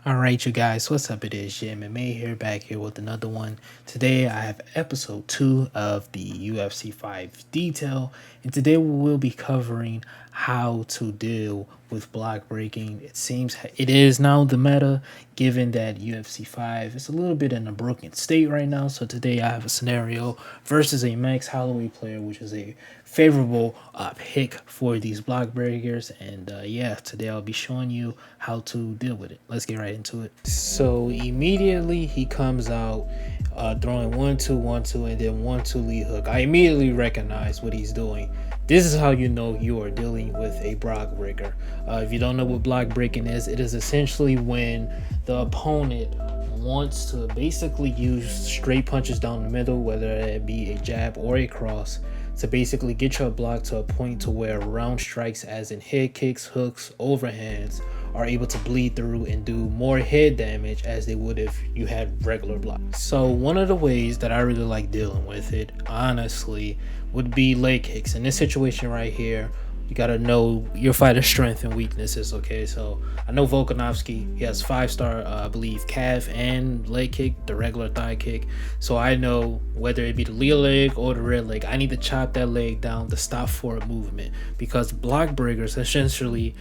All right, you guys, what's up? It is Jim and May here, back here with another one. Today, I have episode 2 of the UFC 5 detail, and today we will be covering how to deal with block breaking. It seems it is now the meta, given that UFC 5 is a little bit in a broken state right now. So today, I have a scenario versus a Max Holloway player, which is a favorable pick for these block breakers. And yeah, today I'll be showing you how to deal with it. Let's get right into it. So immediately he comes out throwing 1-2, 1-2, and then 1-2 lead hook. I immediately recognize what he's doing. This is how you know you are dealing with a block breaker. If you don't know what block breaking is, it is essentially when the opponent wants to basically use straight punches down the middle, whether it be a jab or a cross, to basically get your block to a point to where round strikes, as in head kicks, hooks, overhands, are able to bleed through and do more head damage as they would if you had regular block. So one of the ways that I really like dealing with it, honestly, would be leg kicks. In this situation right here, you gotta know your fighter's strength and weaknesses. Okay, so I know Volkanovski, he has 5-star, I believe, calf and leg kick, the regular thigh kick. So I know whether it be the lead leg or the rear leg, I need to chop that leg down to stop forward movement, because block breakers essentially,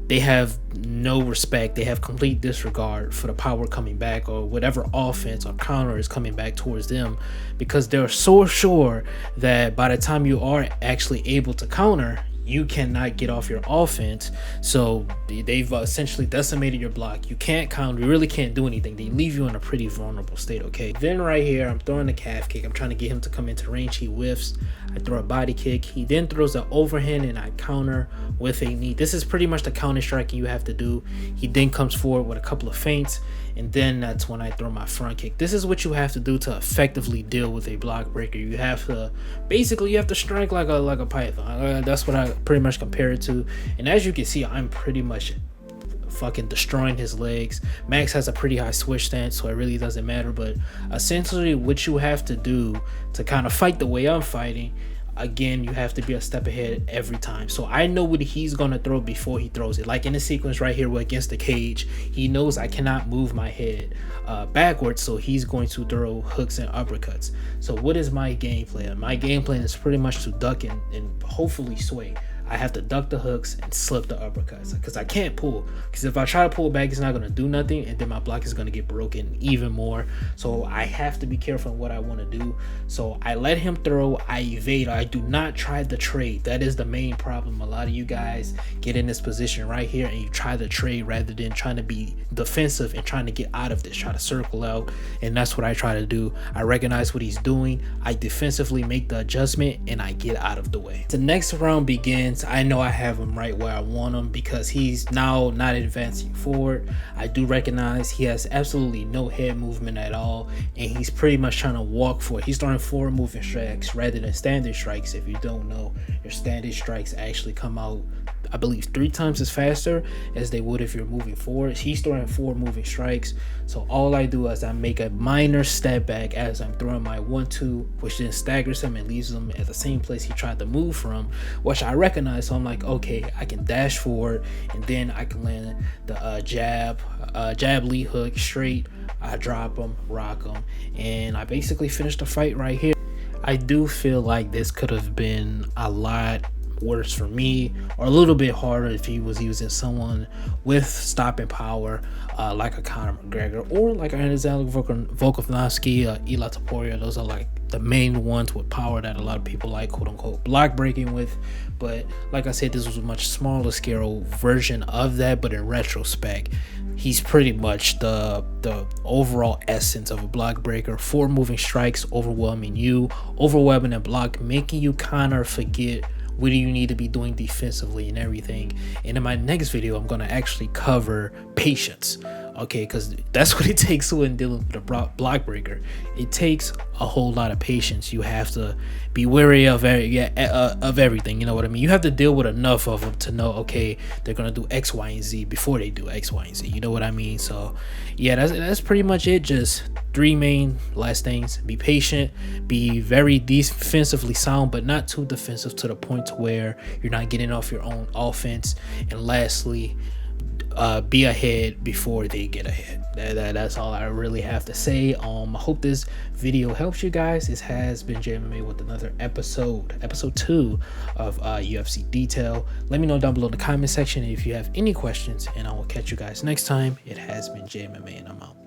they have no respect. They have complete disregard for the power coming back or whatever offense or counter is coming back towards them, because they're so sure that by the time you are actually able to counter, you cannot get off your offense. So they've essentially decimated your block. You can't counter, you really can't do anything. They leave you in a pretty vulnerable state. Okay, then right here, I'm throwing the calf kick. I'm trying to get him to come into range. He whiffs. I throw a body kick. He then throws an overhand and I counter with a knee. This is pretty much the counter striking you have to do. He then comes forward with a couple of feints, and then that's when I throw my front kick. This is what you have to do to effectively deal with a block breaker. You have to basically strike like a python. That's what I pretty much compare it to. And as you can see, I'm pretty much fucking destroying his legs. Max has a pretty high switch stance, so it really doesn't matter. But essentially what you have to do to kind of fight the way I'm fighting, again, you have to be a step ahead every time. So I know what he's gonna throw before he throws it. Like in the sequence right here against the cage, he knows I cannot move my head backwards, so he's going to throw hooks and uppercuts. So what is my game plan? My game plan is pretty much to duck and hopefully sway. I have to duck the hooks and slip the uppercuts, because I can't pull. Because if I try to pull back, it's not going to do nothing, and then my block is going to get broken even more. So I have to be careful in what I want to do. So I let him throw, I evade. I do not try the trade. That is the main problem. A lot of you guys get in this position right here and you try the trade rather than trying to be defensive and trying to get out of this, try to circle out. And that's what I try to do. I recognize what he's doing, I defensively make the adjustment, and I get out of the way. The next round begins. I know I have him right where I want him, because he's now not advancing forward. I do recognize he has absolutely no head movement at all, and he's pretty much trying to walk forward. He's throwing forward moving strikes rather than standard strikes. If you don't know, your standard strikes actually come out, I believe, 3 times as faster as they would if you're moving forward. He's throwing forward moving strikes. So all I do is I make a minor step back as I'm throwing my 1-2, which then staggers him and leaves him at the same place he tried to move from, which I recognize. So I'm like, okay, I can dash forward, and then I can land the jab lead hook straight. I drop him, rock him, and I basically finished the fight right here. I do feel like this could have been a lot worse for me, or a little bit harder if he was using someone with stopping power, like a Conor McGregor or like Alexander Volkanovski, Eli Topuria. Those are like the main ones with power that a lot of people like, quote unquote, block breaking with. But like I said, this was a much smaller scale version of that. But in retrospect, he's pretty much the overall essence of a block breaker. 4 moving strikes, overwhelming and block, making you kind of forget what do you need to be doing defensively and everything. And in my next video, I'm going to actually cover patience, okay, because that's what it takes when dealing with a block breaker. It takes a whole lot of patience. You have to be wary of everything, you know what I mean? You have to deal with enough of them to know, okay, they're going to do X, Y, and Z before they do X, Y, and Z, you know what I mean? So yeah, that's pretty much it. Just 3 main last things: be patient, be very defensively sound, but not too defensive to the point to where you're not getting off your own offense, and lastly, be ahead before they get ahead. That's all I really have to say. I hope this video helps you guys. This has been JMMA with another episode 2 of UFC Detail. Let me know down below in the comment section if you have any questions, and I will catch you guys next time. It has been JMMA, and I'm out.